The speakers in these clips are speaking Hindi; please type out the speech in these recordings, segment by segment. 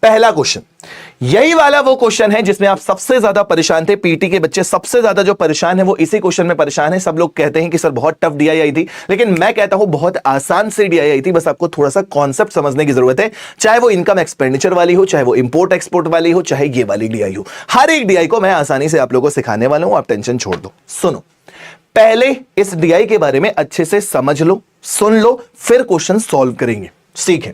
पहला क्वेश्चन, यही वाला वो क्वेश्चन है जिसमें आप सबसे ज्यादा परेशान थे। पीटी के बच्चे सबसे ज्यादा जो परेशान है वो इसी क्वेश्चन में परेशान है। सब लोग कहते हैं कि सर बहुत टफ डीआई आई थी, लेकिन मैं कहता हूं बहुत आसान से डीआई आई थी। बस आपको थोड़ा सा कॉन्सेप्ट समझने की जरूरत है। चाहे वो इनकम एक्सपेंडिचर वाली हो, चाहे वो इंपोर्ट एक्सपोर्ट वाली हो, चाहे ये वाली डीआई हो, हर एक डीआई को मैं आसानी से आप लोगों को सिखाने वाला हूं। आप टेंशन छोड़ दो। सुनो, पहले इस डीआई के बारे में अच्छे से समझ लो, सुन लो, फिर क्वेश्चन सॉल्व करेंगे। सीखें।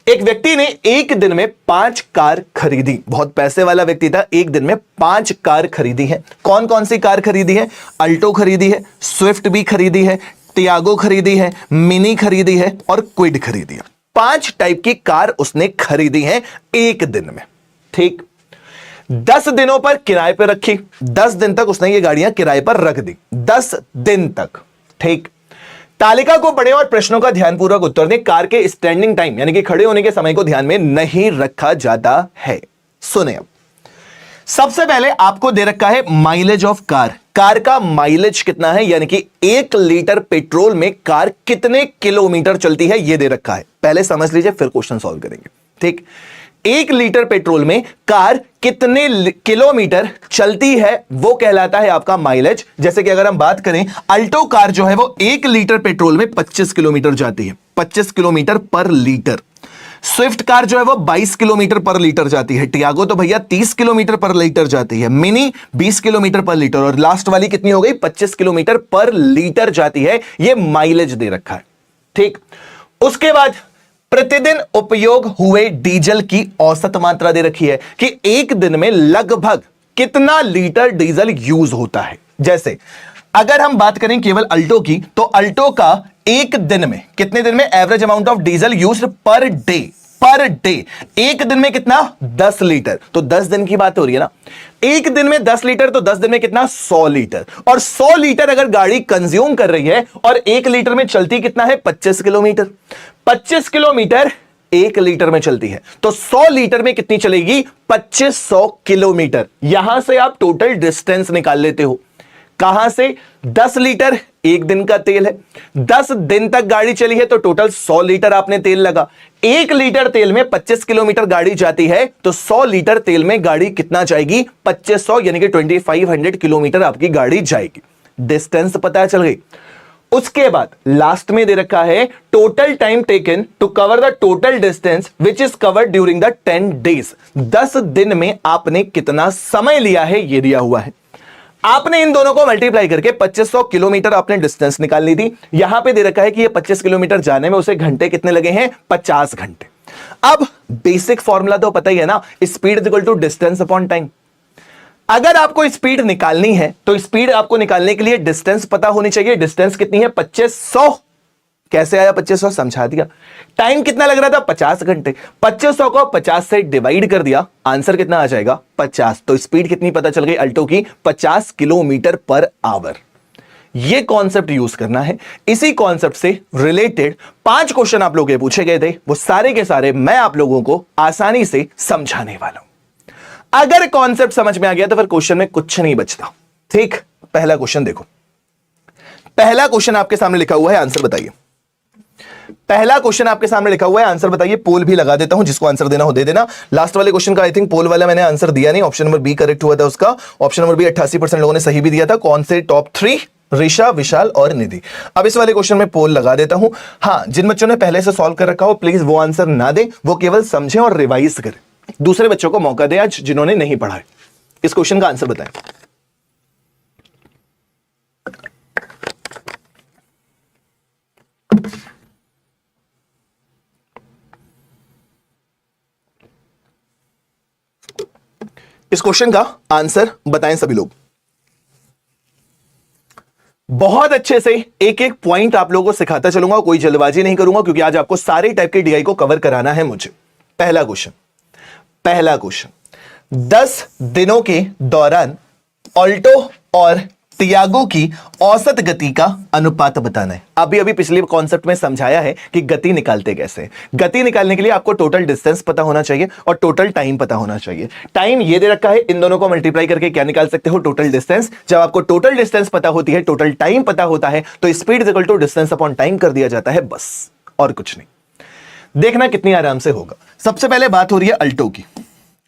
एक व्यक्ति ने एक दिन में 5 कार खरीदी। बहुत पैसे वाला व्यक्ति था, एक दिन में 5 कार खरीदी है। कौन कौन सी कार खरीदी है? अल्टो खरीदी है, स्विफ्ट भी खरीदी है, टियागो खरीदी है, मिनी खरीदी है और क्विड खरीदी है। 5 टाइप की कार उसने खरीदी है एक दिन में। ठीक, 10 दिनों पर किराए पर रखी। 10 दिन तक उसने ये गाड़ियां किराए पर रख दी। 10 दिन तक। ठीक, तालिका को पढ़े और प्रश्नों का ध्यानपूर्वक उत्तर दें। कार के स्टैंडिंग टाइम यानी कि खड़े होने के समय को ध्यान में नहीं रखा जाता है। सुने, अब सबसे पहले आपको दे रखा है माइलेज ऑफ कार। कार का माइलेज कितना है, यानी कि 1 लीटर पेट्रोल में कार कितने किलोमीटर चलती है, यह दे रखा है। पहले समझ लीजिए, फिर क्वेश्चन सॉल्व करेंगे। ठीक, 1 लीटर पेट्रोल में कार कितने किलोमीटर चलती है वो कहलाता है आपका माइलेज। जैसे कि अगर हम बात करें, अल्टो कार जो है वो 1 लीटर पेट्रोल में 25 किलोमीटर जाती है, 25 किलोमीटर पर लीटर। स्विफ्ट कार जो है वो 22 किलोमीटर पर लीटर जाती है। टियागो तो भैया 30 किलोमीटर पर लीटर जाती है। मिनी 20 किलोमीटर पर लीटर, और लास्ट वाली कितनी हो गई? 25 किलोमीटर पर लीटर जाती है। यह माइलेज दे रखा है। ठीक, उसके बाद प्रतिदिन उपयोग हुए डीजल की औसत मात्रा दे रखी है कि एक दिन में लगभग कितना लीटर डीजल यूज होता है। जैसे अगर हम बात करें केवल अल्टो की, तो अल्टो का एक दिन में, कितने दिन में average amount of diesel use per day, एक दिन में कितना? 10 लीटर। तो 10 दिन की बात हो रही है ना, एक दिन में 10 लीटर, तो 10 दिन में कितना? 100 लीटर। और 100 लीटर अगर गाड़ी कंज्यूम कर रही है और 1 लीटर में चलती कितना है? 25 किलोमीटर। 25 किलोमीटर 1 लीटर में चलती है, तो 100 लीटर में कितनी चलेगी? 2500 किलोमीटर। यहां से आप टोटल डिस्टेंस निकाल लेते हो। कहां से? 10 लीटर एक दिन का तेल है, 10 दिन तक गाड़ी चली है, तो टोटल 100 लीटर आपने तेल लगा। 1 लीटर तेल में 25 किलोमीटर गाड़ी जाती है, तो 100 लीटर तेल में गाड़ी कितना जाएगी? 2500, यानी कि 2500 किलोमीटर आपकी गाड़ी जाएगी। डिस्टेंस पता चल गई। उसके बाद लास्ट में दे रखा है total time taken to cover the total distance which is covered during the 10 days. 10 दिन में आपने कितना समय लिया है, यह दिया हुआ है। आपने इन दोनों को मल्टीप्लाई करके 2500 किलोमीटर आपने डिस्टेंस निकाल ली थी। यहां पे दे रखा है कि ये 25 किलोमीटर जाने में उसे घंटे कितने लगे हैं? 50 घंटे। अब बेसिक फॉर्मूला तो पता ही है ना, speed is equal to distance upon time. अगर आपको स्पीड निकालनी है तो स्पीड आपको निकालने के लिए डिस्टेंस पता होनी चाहिए। डिस्टेंस कितनी है? 2500। कैसे आया 2500? समझा दिया। टाइम कितना लग रहा था? 50 घंटे। 2500 को 50 से डिवाइड कर दिया, आंसर कितना आ जाएगा? 50। तो स्पीड कितनी पता चल गई अल्टो की? 50 किलोमीटर पर आवर। यह कॉन्सेप्ट यूज करना है। इसी कॉन्सेप्ट से रिलेटेड 5 क्वेश्चन आप लोगों के पूछे गए थे, वो सारे के सारे मैं आप लोगों को आसानी से समझाने वाला हूं। अगर कॉन्सेप्ट समझ में आ गया तो फिर क्वेश्चन में कुछ नहीं बचता। ठीक, पहला क्वेश्चन देखो। पहला क्वेश्चन आपके सामने लिखा हुआ है, आंसर बताइए। पहला क्वेश्चन आपके सामने लिखा हुआ है, आंसर बताइए। पोल भी लगा देता हूं, जिसको आंसर देना हो दे देना। लास्ट वाले क्वेश्चन का आई थिंक पोल वाला मैंने आंसर दिया नहीं, ऑप्शन नंबर बी करेक्ट हुआ था उसका। ऑप्शन नंबर बी 88% लोगों ने सही भी दिया था। कौन से टॉप 3? ऋषा, विशाल और निधि। अब इस वाले क्वेश्चन में पोल लगा देता हूं। हां, जिन बच्चों ने पहले से सॉल्व कर रखा हो प्लीज वो आंसर ना दे, वो केवल समझें और रिवाइज करें। दूसरे बच्चों को मौका दें आज जिन्होंने नहीं पढ़ा है। इस क्वेश्चन का आंसर बताएं। इस क्वेश्चन का आंसर बताएं सभी लोग। बहुत अच्छे से एक एक पॉइंट आप लोगों को सिखाता चलूंगा, कोई जल्दबाजी नहीं करूंगा क्योंकि आज आपको सारे टाइप के डीआई को कवर कराना है मुझे। पहला क्वेश्चन 10 दिनों के दौरान ऑल्टो और टियागो की औसत गति का अनुपात बताना है। अभी पिछले कॉन्सेप्ट में समझाया है कि गति निकालते कैसे। गति निकालने के लिए आपको टोटल डिस्टेंस पता होना चाहिए और टोटल टाइम पता होना चाहिए। टाइम ये दे रखा है, इन दोनों को मल्टीप्लाई करके क्या निकाल सकते हो? Total distance. जब आपको टोटल डिस्टेंस पता होती है, टोटल टाइम पता होता है, तो speed is equal to distance upon time कर दिया जाता है, बस और कुछ नहीं। देखना कितनी आराम से होगा। सबसे पहले बात हो रही है अल्टो की,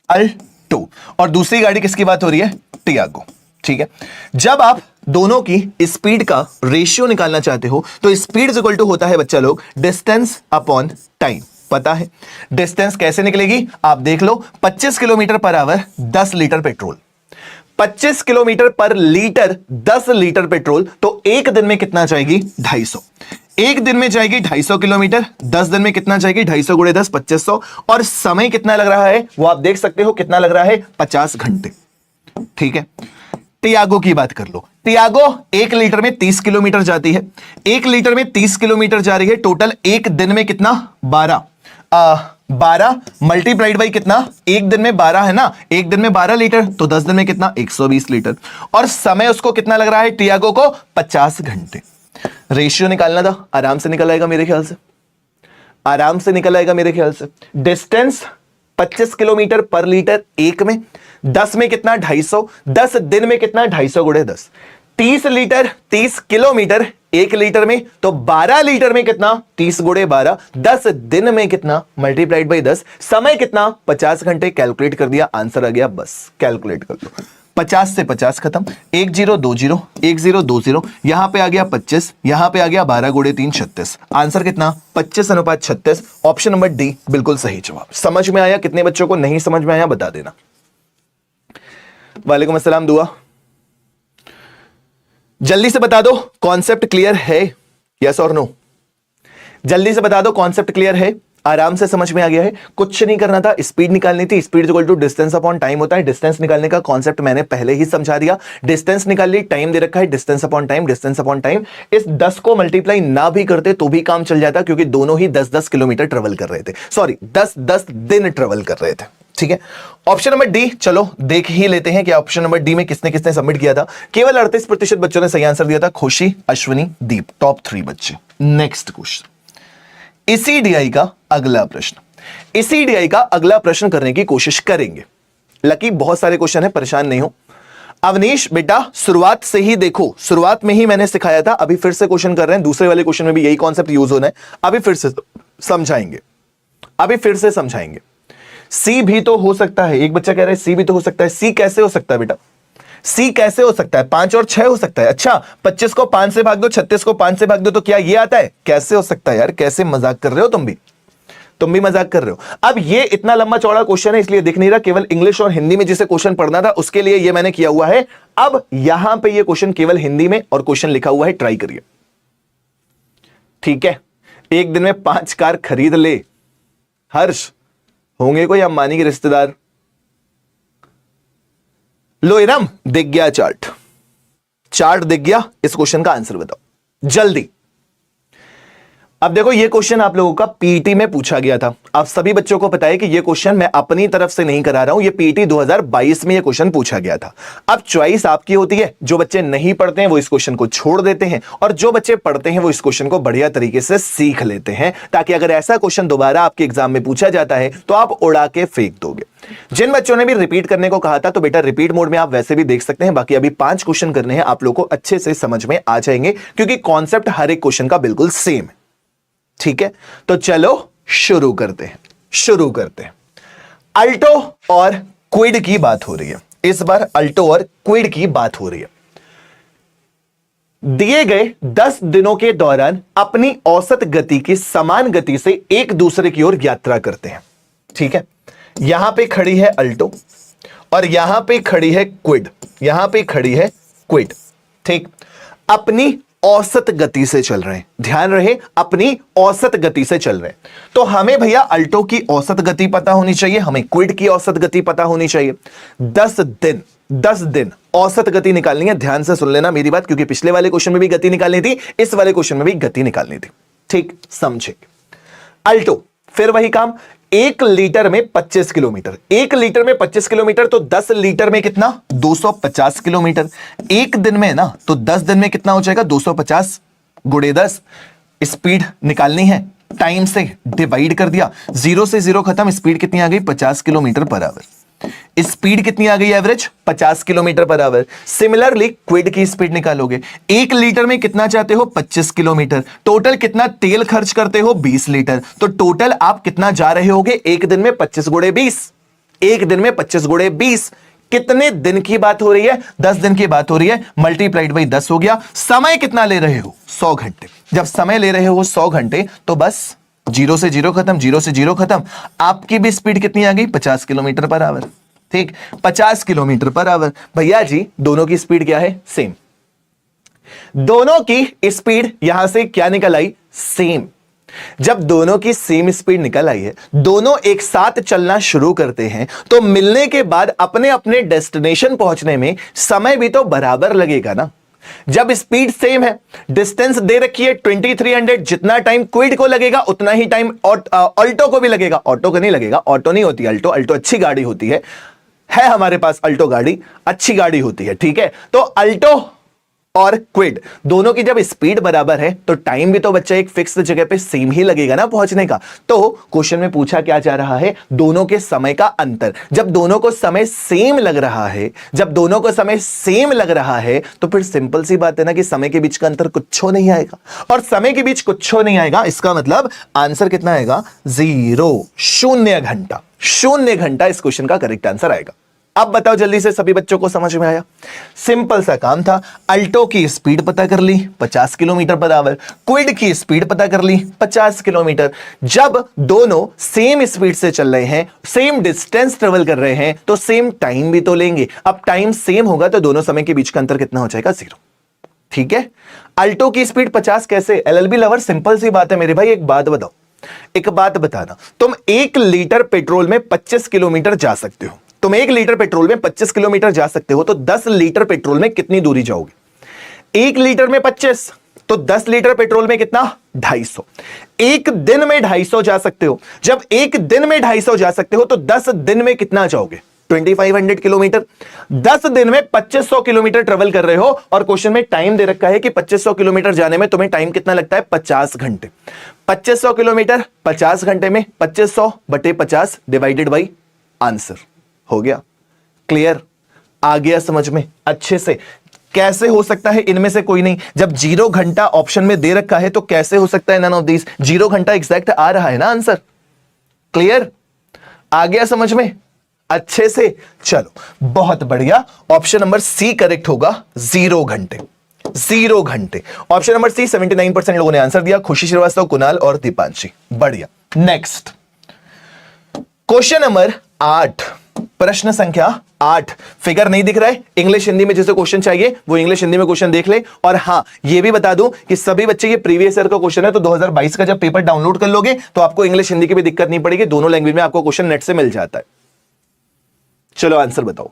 अल्टो, और दूसरी गाड़ी किसकी बात हो रही है? टियागो। ठीक है, जब आप दोनों की स्पीड का रेशियो निकालना चाहते हो तो स्पीड इक्वल टू होता है बच्चा लोग डिस्टेंस अपॉन टाइम। पता है डिस्टेंस कैसे निकलेगी? आप देख लो, 25 kilometre per our 10 litre petrol, 25 kilometre पर लीटर 10 लीटर पेट्रोल, तो एक दिन में कितना जाएगी? 250। एक दिन में जाएगी 250 किलोमीटर, 10 दिन में कितना जाएगी? 250 गुणे 10 2500। और समय कितना लग रहा है वो आप देख सकते हो, कितना लग रहा है? 50 घंटे। ठीक है, टियागो की बात कर लो। टियागो 1 लीटर में 30 किलोमीटर जाती है, 1 लीटर में 30 किलोमीटर जा रही है, टोटल एक दिन में कितना? 12 मल्टीप्लाइड बाई कितना? एक दिन में 12 है ना, एक दिन में 12 लीटर, तो 10 दिन में कितना? 120 लीटर। और समय उसको कितना लग रहा है टियागो को? 50 घंटे। रेशियो निकालना था, आराम से निकल आएगा मेरे ख्याल से, आराम से निकल आएगा मेरे ख्याल से। डिस्टेंस 25 किलोमीटर पर लीटर एक में, 10 में कितना? 250, 10 दिन में कितना? 250 गुणे 10, 30 लीटर 30 किलोमीटर एक लीटर में, तो 12 लीटर में कितना? 30 गुणे 12, 10 दिन में कितना? मल्टीप्लाइड बाई 10, समय कितना? 50 घंटे। कैलकुलेट कर दिया, आंसर आ गया, बस कैलकुलेट कर लो। 50 से 50 खत्म, 1 0 2 0 1 0 2 0, यहां पे आ गया 25, यहां पे आ गया 12 गुणे 3 36। आंसर कितना? 25:36। ऑप्शन नंबर डी बिल्कुल सही जवाब। समझ में आया? कितने बच्चों को नहीं समझ में आया बता देना। वालेकुम अस्सलाम दुआ। जल्दी से बता दो कॉन्सेप्ट क्लियर है, यस और नो? जल्दी से बता दो कॉन्सेप्ट क्लियर है, आराम से समझ में आ गया है? कुछ नहीं करना था, स्पीड निकालनी थी। Speed equal to distance upon time होता है। डिस्टेंस निकालने का कॉन्सेप्ट मैंने पहले ही समझा दिया। डिस्टेंस निकाल ली, टाइम दे रखा है, distance upon time, distance upon time. इस 10 को मल्टीप्लाई ना भी करते तो भी काम चल जाता, क्योंकि दोनों ही 10-10 किलोमीटर ट्रेवल कर रहे थे, सॉरी 10-10 दिन ट्रेवल कर रहे थे। ठीक है, ऑप्शन नंबर डी चलो देख ही लेते हैं कि ऑप्शन नंबर डी में किसने किसने सबमिट किया था। केवल 38% बच्चों ने सही आंसर दिया था, खुशी, अश्विनी, दीप, टॉप 3 बच्चे। नेक्स्ट क्वेश्चन, इसी डीआई का अगला प्रश्न, इसी डीआई का अगला प्रश्न करने की कोशिश करेंगे। लकी बहुत सारे क्वेश्चन है, परेशान नहीं हो। अवनीश बेटा शुरुआत से ही देखो, शुरुआत में ही मैंने सिखाया था, अभी फिर से क्वेश्चन कर रहे हैं, दूसरे वाले क्वेश्चन में भी यही कॉन्सेप्ट यूज होना है, अभी फिर से समझाएंगे, अभी फिर से समझाएंगे। सी भी तो हो सकता है, एक बच्चा कह रहा है सी भी तो हो सकता है। सी कैसे हो सकता है बेटा? सी कैसे हो सकता है? 5 और 6 हो सकता है। अच्छा 25 को 5 से भाग दो, 36 को 5 से भाग दो, तो क्या ये आता है? कैसे हो सकता है यार? कैसे मजाक कर रहे हो तुम भी मजाक कर रहे हो। अब ये इतना लंबा चौड़ा क्वेश्चन है इसलिए दिख नहीं रहा, केवल इंग्लिश और हिंदी में जिसे क्वेश्चन पढ़ना था उसके लिए ये मैंने किया हुआ है। अब यहां पे ये क्वेश्चन केवल हिंदी में और क्वेश्चन लिखा हुआ है, ट्राई करिए। ठीक है, एक दिन में 5 कार खरीद ले। हर्ष होंगे कोई अंबानी के रिश्तेदार? लो इरम दिख गया, चार्ट दिख गया, इस क्वेश्चन का आंसर बताओ जल्दी। अब देखो ये क्वेश्चन आप लोगों का पीटी में पूछा गया था। आप सभी बच्चों को पता है कि ये क्वेश्चन मैं अपनी तरफ से नहीं करा रहा हूं, ये पीटी 2022 में ये क्वेश्चन पूछा गया था। अब चॉइस आपकी होती है, जो बच्चे नहीं पढ़ते हैं वो इस क्वेश्चन को छोड़ देते हैं, और जो बच्चे पढ़ते हैं वो इस क्वेश्चन को बढ़िया तरीके से सीख लेते हैं, ताकि अगर ऐसा क्वेश्चन दोबारा आपके एग्जाम में पूछा जाता है तो आप उड़ा के फेंक दोगे। जिन बच्चों ने भी रिपीट करने को कहा था तो बेटा रिपीट मोड में आप वैसे भी देख सकते हैं। बाकी अभी 5 क्वेश्चन करने हैं, आप लोग को अच्छे से समझ में आ जाएंगे, क्योंकि कॉन्सेप्ट हर एक क्वेश्चन का बिल्कुल सेम है। ठीक है, तो चलो शुरू करते हैं। अल्टो और क्विड की बात हो रही है, इस बार अल्टो और क्विड की बात हो रही है। दिए गए 10 दिनों के दौरान अपनी औसत गति की समान गति से एक दूसरे की ओर यात्रा करते हैं। ठीक है, यहां पे खड़ी है अल्टो और यहां पे खड़ी है क्विड, यहां पे खड़ी है क्विड। ठीक, अपनी औसत गति से चल रहे हैं, ध्यान रहे अपनी औसत गति से चल रहे हैं। तो हमें भैया अल्टो की औसत गति पता होनी चाहिए, हमें क्विड की औसत गति पता होनी चाहिए। 10 दिन औसत गति निकालनी है। ध्यान से सुन लेना मेरी बात, क्योंकि पिछले वाले क्वेश्चन में भी गति निकालनी थी, इस वाले क्वेश्चन में भी गति निकालनी थी। ठीक, समझे? अल्टो फिर वही काम, 1 लीटर में 25 किलोमीटर, 1 लीटर में 25 किलोमीटर, तो 10 लीटर में कितना? 250 किलोमीटर। एक दिन में ना, तो 10 दिन में कितना हो जाएगा? 250 गुणे 10। स्पीड निकालनी है, टाइम से डिवाइड कर दिया, 0 से 0 खत्म, स्पीड कितनी आ गई? 50 किलोमीटर पर आवर। स्पीड कितनी आ गई average 50 kilometre per hour. Similarly Kwid की स्पीड निकालोगे, 1 लीटर में कितना चाहते हो 25 किलोमीटर। टोटल कितना तेल खर्च करते हो 20 लीटर। तो टोटल आप कितना जा रहे होगे एक दिन में 25 गुणे 20, एक दिन में 25 गुणे 20। कितने दिन की बात हो रही है 10 दिन की बात हो रही है, मल्टीप्लाइड बाई 10 हो गया। समय कितना ले रहे हो 100 घंटे। जब समय ले रहे हो 100 घंटे तो बस 0 से 0 खत्म, 0 से 0 खत्म। आपकी भी स्पीड कितनी आ गई 50 किलोमीटर पर आवर। ठीक, 50 किलोमीटर पर आवर। भैया जी दोनों की स्पीड क्या है सेम, दोनों की स्पीड यहां से क्या निकल आई सेम। जब दोनों की सेम स्पीड निकल आई है, दोनों एक साथ चलना शुरू करते हैं, तो मिलने के बाद अपने अपने डेस्टिनेशन पहुंचने में समय भी तो बराबर लगेगा ना। जब स्पीड सेम है, डिस्टेंस दे रखी है 2300, जितना टाइम क्विड को लगेगा उतना ही टाइम अल्टो को भी लगेगा। ऑटो को नहीं लगेगा, ऑटो नहीं होती अल्टो, अल्टो अच्छी गाड़ी होती है हमारे पास अल्टो गाड़ी अच्छी गाड़ी होती है। ठीक है, तो अल्टो और क्विड दोनों की जब स्पीड बराबर है तो टाइम भी तो बच्चा एक फिक्स जगह पे सेम ही लगेगा ना पहुंचने का। तो क्वेश्चन में पूछा क्या जा रहा है दोनों के समय का अंतर। जब दोनों को समय सेम लग रहा है, जब दोनों को समय सेम लग रहा है तो फिर सिंपल सी बात है ना कि समय के बीच का अंतर कुछ नहीं आएगा। और समय के बीच कुछ नहीं आएगा, इसका मतलब आंसर कितना आएगा 0, 0 घंटा। 0 घंटा इस क्वेश्चन का करेक्ट आंसर आएगा। अब बताओ जल्दी से, सभी बच्चों को समझ में आया? सिंपल सा काम था, अल्टो की स्पीड पता कर ली 50 किलोमीटर पर आवर, क्विड की स्पीड पता कर ली 50 किलोमीटर। जब दोनों सेम स्पीड से चल रहे हैं, सेम डिस्टेंस ट्रेवल कर रहे हैं, तो सेम टाइम भी तो लेंगे। अब टाइम सेम होगा तो दोनों समय के बीच का अंतर कितना हो जाएगा 0। ठीक है, अल्टो की स्पीड 50 कैसे? एलएलबी लवर सिंपल सी बात है मेरे भाई। एक बात बताओ, एक बात बताना, तुम 1 लीटर पेट्रोल में 25 किलोमीटर जा सकते हो। तुम 1 लीटर पेट्रोल में 25 किलोमीटर जा सकते हो, तो 10 लीटर पेट्रोल में कितनी दूरी जाओगे? 1 लीटर में 25, तो 10 लीटर पेट्रोल में कितना 250। एक दिन में 250 जा सकते हो। जब एक दिन में 250 जा सकते हो तो 10 दिन में कितना जाओगे 2500 किलोमीटर। 10 दिन में 2500 किलोमीटर ट्रेवल कर रहे हो और क्वेश्चन में टाइम दे रखा है कि 2500 किलोमीटर जाने में तुम्हें टाइम कितना लगता है 50 घंटे। 2500 किलोमीटर 50 घंटे में 2500 बटे 50 डिवाइडेड बाई आंसर हो गया। क्लियर? आ गया समझ में अच्छे से? कैसे हो सकता है इनमें से कोई नहीं? जब 0 घंटा ऑप्शन में दे रखा है तो कैसे हो सकता है नन ऑफ दिस? 0 घंटा एग्जैक्ट आ रहा है ना आंसर। क्लियर? आ गया समझ में अच्छे से? चलो बहुत बढ़िया, ऑप्शन नंबर सी करेक्ट होगा 0 घंटे। 0 घंटे ऑप्शन नंबर सी। 79% लोगों ने आंसर दिया, खुशी श्रीवास्तव, कुणाल और दीपांशी। बढ़िया। नेक्स्ट क्वेश्चन नंबर 8, प्रश्न संख्या 8। फिगर नहीं दिख रहा है, इंग्लिश हिंदी में जैसे क्वेश्चन चाहिए वो इंग्लिश हिंदी में क्वेश्चन देख ले। और हां ये भी बता दूं कि सभी बच्चे ये प्रीवियस ईयर का क्वेश्चन है, तो 2022 का जब पेपर डाउनलोड कर लोगे तो आपको इंग्लिश हिंदी की भी दिक्कत नहीं पड़ेगी, दोनों लैंग्वेज में आपको क्वेश्चन नेट से मिल जाता है। चलो आंसर बताओ।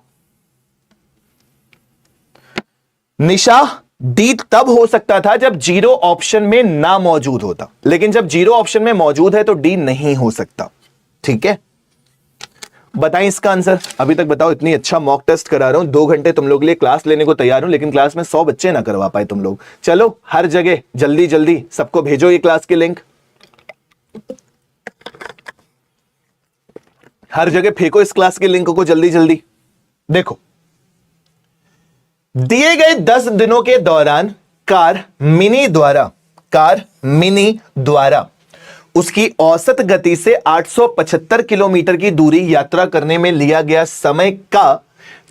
निशा, डी तब हो सकता था जब 0 ऑप्शन में ना मौजूद होता, लेकिन जब 0 ऑप्शन में मौजूद है तो डी नहीं हो सकता। ठीक है, बताएं इसका आंसर। अभी तक बताओ, इतनी अच्छा मॉक टेस्ट करा रहा हूं, 2 घंटे तुम लोग के लिए क्लास लेने को तैयार हूं, लेकिन क्लास में 100 बच्चे ना करवा पाए तुम लोग। चलो हर जगह जल्दी जल्दी सबको भेजो ये क्लास की लिंक, हर जगह फेंको इस क्लास के लिंक को जल्दी जल्दी। देखो, दिए गए 10 दिनों के दौरान कार मिनी द्वारा उसकी औसत गति से 875 किलोमीटर की दूरी यात्रा करने में लिया गया समय का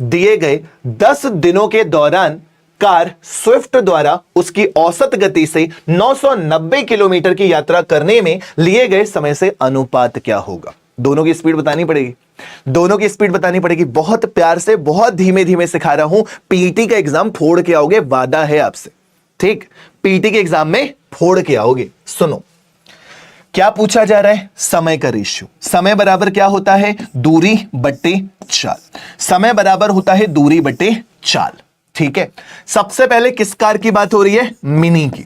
दिए गए 10 दिनों के दौरान कार स्विफ्ट द्वारा उसकी औसत गति से 990 किलोमीटर की यात्रा करने में लिए गए समय से अनुपात क्या होगा? दोनों की स्पीड बतानी पड़ेगी, दोनों की स्पीड बतानी पड़ेगी। बहुत प्यार से, बहुत धीमे धीमे सिखा रहा हूं, पीटी का एग्जाम फोड़ के आओगे, वादा है आपसे। ठीक, पीटी के एग्जाम में फोड़ के आओगे। सुनो क्या पूछा जा रहा है, समय का रेशियो। समय बराबर क्या होता है, दूरी बटे चाल। समय बराबर होता है दूरी बटे चाल। ठीक है, सबसे पहले किस कार की बात हो रही है, मिनी की,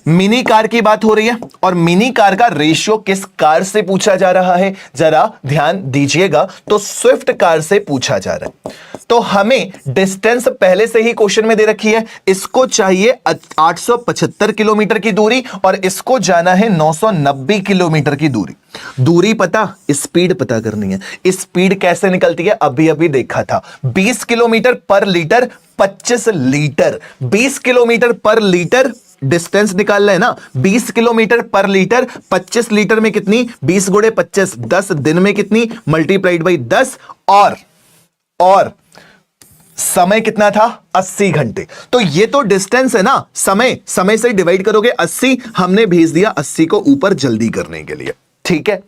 मिनी कार की बात हो रही है। और मिनी कार का रेशियो किस कार से पूछा जा रहा है, जरा ध्यान दीजिएगा, तो स्विफ्ट कार से पूछा जा रहा है। तो हमें डिस्टेंस पहले से ही क्वेश्चन में दे रखी है, इसको चाहिए 875 किलोमीटर की दूरी और इसको जाना है 990 किलोमीटर की दूरी। दूरी पता, स्पीड पता करनी है। स्पीड कैसे निकलती है अभी अभी देखा था, 20 किलोमीटर पर लीटर 25 लीटर। 20 किलोमीटर पर लीटर डिस्टेंस निकालना है ना, 20 किलोमीटर पर लीटर 25 लीटर में कितनी, 20 गुणे 25, 10 दिन में कितनी, मल्टीप्लाइड बाई 10 और समय कितना था 80 घंटे। तो ये तो डिस्टेंस है ना, समय से डिवाइड करोगे 80, हमने भेज दिया 80 को ऊपर जल्दी करने के लिए, ठीक है।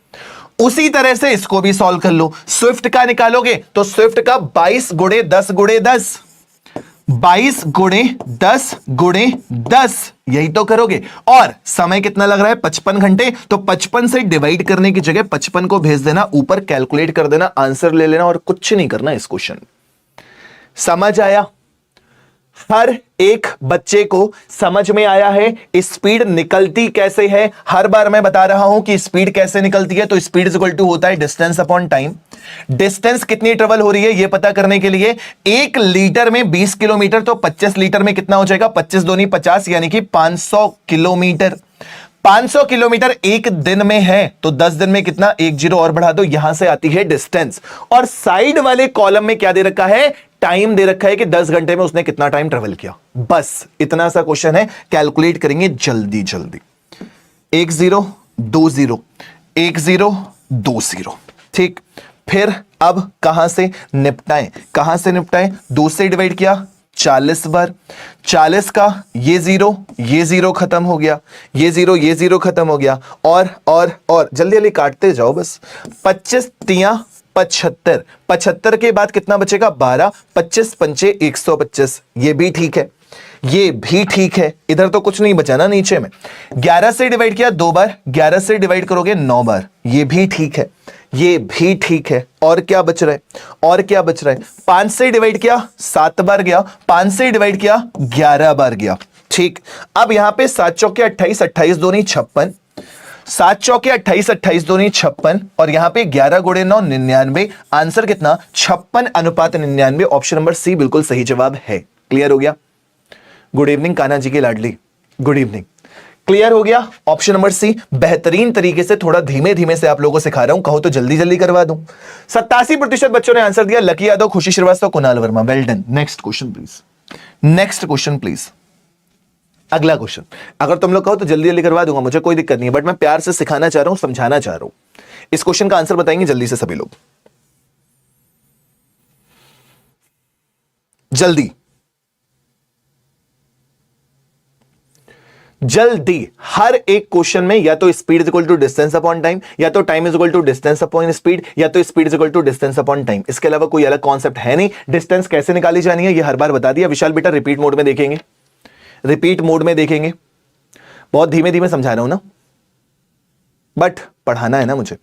उसी तरह से इसको भी सॉल्व कर लो। स्विफ्ट का निकालोगे तो स्विफ्ट का 22 गुणे 10 गुणे 10, 22 गुणे 10 गुणे 10, यही तो करोगे। और समय कितना लग रहा है 55 घंटे, तो 55 से डिवाइड करने की जगह 55 को भेज देना ऊपर, कैलकुलेट कर देना, आंसर ले लेना और कुछ नहीं करना इस क्वेश्चन। समझ आया? हर एक बच्चे को समझ में आया है स्पीड निकलती कैसे है। हर बार मैं बता रहा हूं कि स्पीड कैसे निकलती है, तो स्पीड इज इक्वल टू होता है डिस्टेंस अपॉन टाइम। डिस्टेंस कितनी ट्रेवल हो रही है यह पता करने के लिए 1 लीटर में 20 किलोमीटर, तो 25 लीटर में कितना हो जाएगा, 25 दूनी 50 यानी कि 500 किलोमीटर। 500 किलोमीटर एक दिन में है, तो 10 दिन में कितना, एक जीरो और बढ़ा दो, यहां से आती है डिस्टेंस। और साइड वाले कॉलम में क्या दे रखा है, टाइम दे रखा है कि 10 घंटे में उसने कितना टाइम ट्रेवल किया। बस इतना सा क्वेश्चन है, कैलकुलेट करेंगे जल्दी जल्दी। 1 0 2 0 1 0 2 0, ठीक। फिर अब कहां से निपटाएं, 2 से डिवाइड किया 40 बार, 40 का ये जीरो खत्म हो गया, ये जीरो खत्म हो गया, और जल्दी जल्दी काटते जाओ बस। 25 तिया 75, 75 के बाद कितना बचेगा 12, 25 पंचे 125, ये भी ठीक है, इधर तो कुछ नहीं बचा ना नीचे में। 11 से डिवाइड किया 2 बार, 11 से डिवाइड करोगे 9 बार, ये भी ठीक है। और क्या बच रहा है, 5 से डिवाइड किया 7 बार गया, 5 से डिवाइड किया 11 बार गया, ठीक। अब यहां पे 7 चौके 28, 28 दूनी 56, 7 चौके 28, 28 दूनी 56, और यहां पे 11 गुणे 9 99। आंसर कितना, 56:99। ऑप्शन नंबर सी बिल्कुल सही जवाब है। क्लियर हो गया? गुड इवनिंग कान्हा जी की लाडली, गुड इवनिंग। क्लियर हो गया? ऑप्शन नंबर सी बेहतरीन तरीके से, थोड़ा धीमे धीमे से आप लोगों को सिखा रहा हूं, कहो तो जल्दी जल्दी करवा दूं। 87% बच्चों ने आंसर दिया, Lucky Yadav, Khushi Srivastava, Kunal Verma, well done. Next question please. अगला क्वेश्चन, अगर तुम लोग कहो तो जल्दी जल्दी करवा दूंगा, मुझे कोई दिक्कत नहीं है, बट मैं प्यार से सिखाना चाह रहा हूं, समझाना चाह रहा हूं। इस क्वेश्चन का आंसर बताएंगे जल्दी से सभी लोग, जल्दी। हर एक क्वेश्चन में या तो speed is equal to distance upon time, या तो time is equal to distance upon speed, या तो speed is equal to distance upon time. इसके अलावा कोई अलग कॉन्सेप्ट है नहीं। डिस्टेंस कैसे निकाली जानी है ये हर बार बता दिया। विशाल बेटा रिपीट मोड में देखेंगे, बहुत धीमे धीमे समझा रहा हूं ना, बट पढ़ाना है ना मुझे।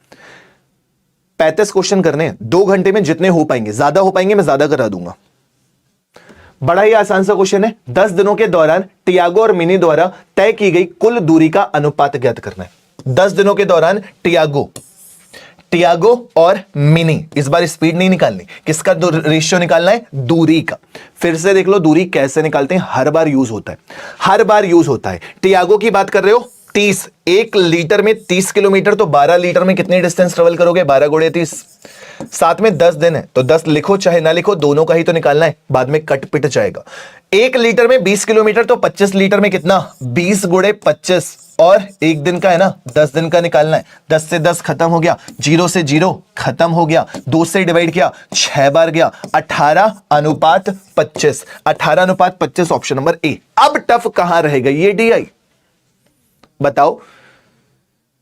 35 क्वेश्चन करने हैं 2 घंटे में, जितने हो पाएंगे, ज्यादा हो पाएंगे मैं ज्यादा करा दूंगा। बड़ा ही आसान सा क्वेश्चन है। 10 दिनों के दौरान टियागो और मिनी द्वारा तय की गई कुल दूरी का अनुपात ज्ञात करना है। 10 दिनों के दौरान टियागो और मिनी, इस बार स्पीड नहीं निकालनी, किसका रेशियो निकालना है, दूरी का। फिर से देख लो दूरी कैसे निकालते हैं, हर बार यूज होता है। टियागो की बात कर रहे हो, 30, 1 लीटर में 30 किलोमीटर, तो 12 लीटर में कितनी डिस्टेंस ट्रेवल करोगे, 12 गुणे 30। साथ में 10 दिन है, तो 10 लिखो चाहे ना लिखो, दोनों का ही तो निकालना है, बाद में कट पिट जाएगा। 1 लीटर में 20 किलोमीटर, तो 25 लीटर में कितना, 20 गुणे 25, और 1 दिन का है ना, 10 दिन का निकालना है। 10 से 10 खत्म हो गया, 0 से 0 खत्म हो गया, 2 से डिवाइड किया 6 बार गया, 18:25, 18:25 ऑप्शन नंबर ए। अब टफ कहां रहेगा, ये DI बताओ।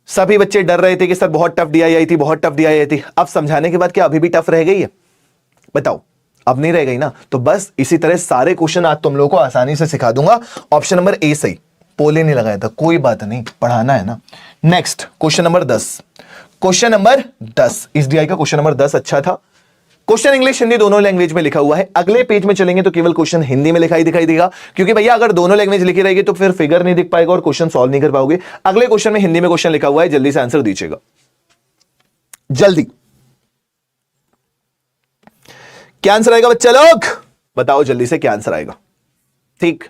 सभी बच्चे डर रहे थे कि सर बहुत टफ DI आई थी, अब समझाने के बाद क्या अभी भी टफ रह गई है, बताओ। अब नहीं रह गई ना, तो बस इसी तरह सारे क्वेश्चन आज तुम लोगों को आसानी से सिखा दूंगा। ऑप्शन नंबर ए सही, पोले नहीं लगाया था, कोई बात नहीं, पढ़ाना है ना। नेक्स्ट क्वेश्चन नंबर 10, इस DI का क्वेश्चन नंबर 10 अच्छा था। क्वेश्चन इंग्लिश हिंदी दोनों लैंग्वेज में लिखा हुआ है। अगले पेज में चलेंगे तो केवल क्वेश्चन हिंदी में दिखाई देगा, क्योंकि भैया अगर दोनों लैंग्वेज लिखी रहेगी तो फिर फिगर नहीं दिख पाएगा और क्वेश्चन सॉल्व नहीं कर पाओगे। अगले क्वेश्चन में हिंदी में क्वेश्चन लिखा हुआ है, जल्दी से आंसर दीजिएगा, जल्दी। क्या आंसर आएगा बच्चा लोग? बताओ जल्दी से क्या आंसर आएगा। ठीक,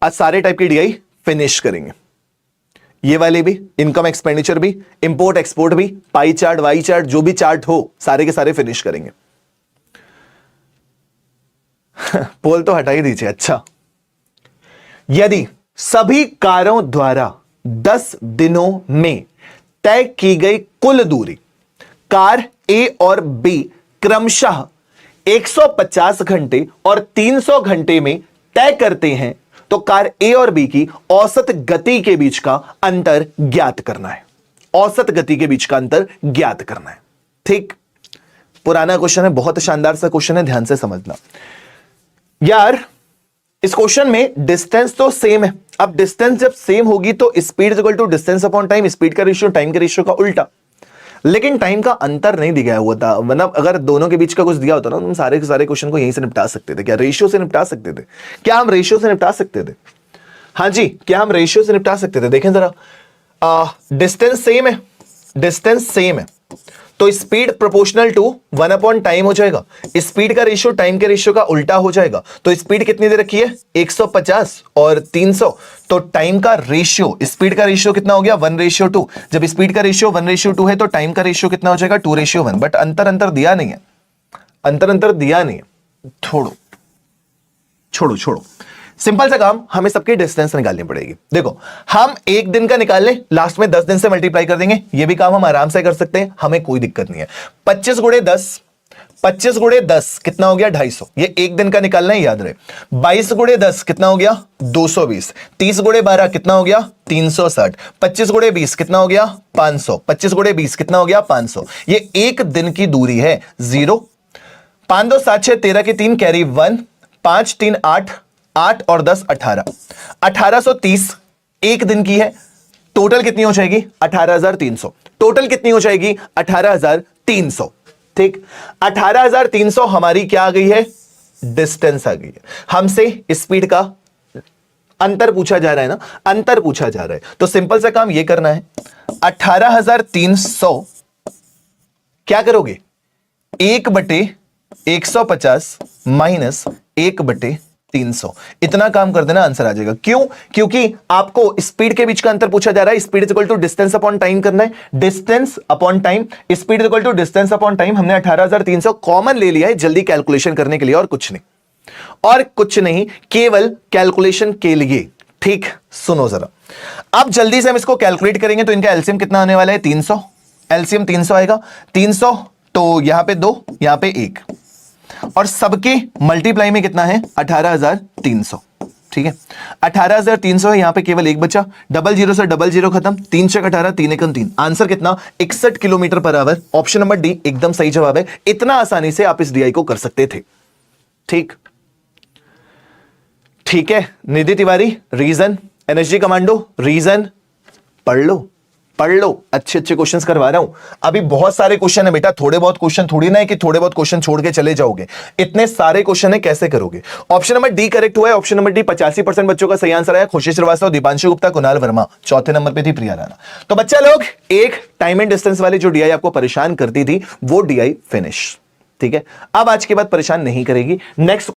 आज सारे टाइप की डीआई फिनिश करेंगे, ये वाले भी, इनकम एक्सपेंडिचर भी, इंपोर्ट एक्सपोर्ट भी, पाई चार्ट, वाई चार्ट, जो भी चार्ट हो सारे के सारे फिनिश करेंगे। पोल तो हटा ही दीजिए। अच्छा, यदि सभी कारों द्वारा 10 दिनों में तय की गई कुल दूरी कार ए और बी क्रमशः 150 घंटे और 300 घंटे में तय करते हैं, तो कार ए और बी की औसत गति के बीच का अंतर ज्ञात करना है। औसत गति के बीच का अंतर ज्ञात करना है। ठीक, पुराना क्वेश्चन है, बहुत शानदार सा क्वेश्चन है, ध्यान से समझना यार। इस क्वेश्चन में डिस्टेंस तो सेम है। अब डिस्टेंस जब सेम होगी तो speed is equal to distance upon time, speed का रेशियो टाइम के रेशियो का उल्टा। लेकिन टाइम का अंतर नहीं दिया हुआ था, मतलब अगर दोनों के बीच का कुछ दिया होता ना, हम सारे के सारे क्वेश्चन को यहीं से निपटा सकते थे। क्या रेशियो से निपटा सकते थे? क्या हम रेशियो से निपटा सकते थे? हाँ जी, क्या हम रेशियो से निपटा सकते थे? देखें जरा, डिस्टेंस सेम है, डिस्टेंस सेम है, तो speed proportional to 1 upon time हो जाएगा। स्पीड का रेशियो टाइम के रेशियो का उल्टा हो जाएगा। तो स्पीड कितनी दे रखी है? 150 और 300, तो टाइम का रेशियो, स्पीड का रेशियो कितना हो गया? 1:2। जब स्पीड का रेशियो 1:2 है तो टाइम का रेशियो कितना हो जाएगा? 2:1। बट अंतर दिया नहीं है, अंतर दिया नहीं है। छोड़ो, सिंपल सा काम, हमें सबकी डिस्टेंस निकालनी पड़ेगी। देखो, हम एक दिन का निकाल लें, लास्ट में 10 दिन से मल्टीप्लाई कर देंगे, ये भी काम हम आराम से कर सकते हैं, हमें कोई दिक्कत नहीं है। 25 गुणे 10 कितना हो गया? 250। ये एक दिन का निकालना है, याद रहे। 22 गुणे 10 कितना हो गया? 220। 30 गुणे 12 कितना हो गया? 360। 25 गुणे 20 कितना हो गया? 500। 25 गुणे 20 कितना हो गया? 500। ये एक दिन की दूरी है। 0 5 2 7 6 13 के 3 कैरी 1, 5 3 8 8 और 10 18, 1830 एक दिन की है। टोटल कितनी हो जाएगी? 18,300। टोटल कितनी हो जाएगी? 18,300। ठीक, 18,300 हमारी क्या आ गई है? डिस्टेंस आ गई है। हमसे स्पीड का अंतर पूछा जा रहा है ना, अंतर पूछा जा रहा है, तो सिंपल सा काम ये करना है। 18,300 क्या करोगे? 1/150 माइनस 1/300, इतना काम कर देना, आंसर आ जाएगा। क्यों? क्योंकि आपको स्पीड के बीच का अंतर पूछा जा रहा है। Speed is equal to distance upon time करना है, distance upon time, speed is equal to distance upon time. हमने 18,300 कॉमन ले लिया है जल्दी कैलकुलेशन करने के लिए, और कुछ नहीं, और कुछ नहीं, केवल कैलकुलेशन के लिए। ठीक, सुनो जरा, अब जल्दी से हम इसको कैलकुलेट करेंगे तो इनका एलसीएम कितना आने वाला है? 300। एलसीएम 300 आएगा। 300 तो यहां पे 2, यहां पे 1, और सबके मल्टीप्लाई में कितना है? 18,300। ठीक है, 18,300 है, यहां पे केवल 1 बचा। 00 से 00 खत्म, 3 6 18, 3 1 3, आंसर कितना? 61 kilometre per our. Option number D एकदम सही जवाब है। इतना आसानी से आप इस डीआई को कर सकते थे। ठीक, ठीक है Nidhi Tiwari, reason, NSG commando, reason पढ़ लो, अच्छे क्वेश्चंस करवा रहा हूं। अभी बहुत सारे क्वेश्चन है बेटा, थोड़े बहुत क्वेश्चन थोड़ी ना है कि थोड़े बहुत क्वेश्चन छोड़ के चले जाओगे। इतने सारे क्वेश्चन है, कैसे करोगे? ऑप्शन नंबर डी करेक्ट हुआ है। ऑप्शन नंबर डी 85% बच्चों का सही आंसर आया। खुशी श्रीवास्तव, दीपांशु गुप्ता, कुणाल वर्मा। चौथे नंबर पे थी प्रिया राणा। तो बच्चा लोग, एक टाइम एंड डिस्टेंस वाली जो डीआई आपको परेशान करती थी वो डीआई फिनिश। ठीक है, अब आज के बाद परेशान नहीं करेगी। नेक्स्ट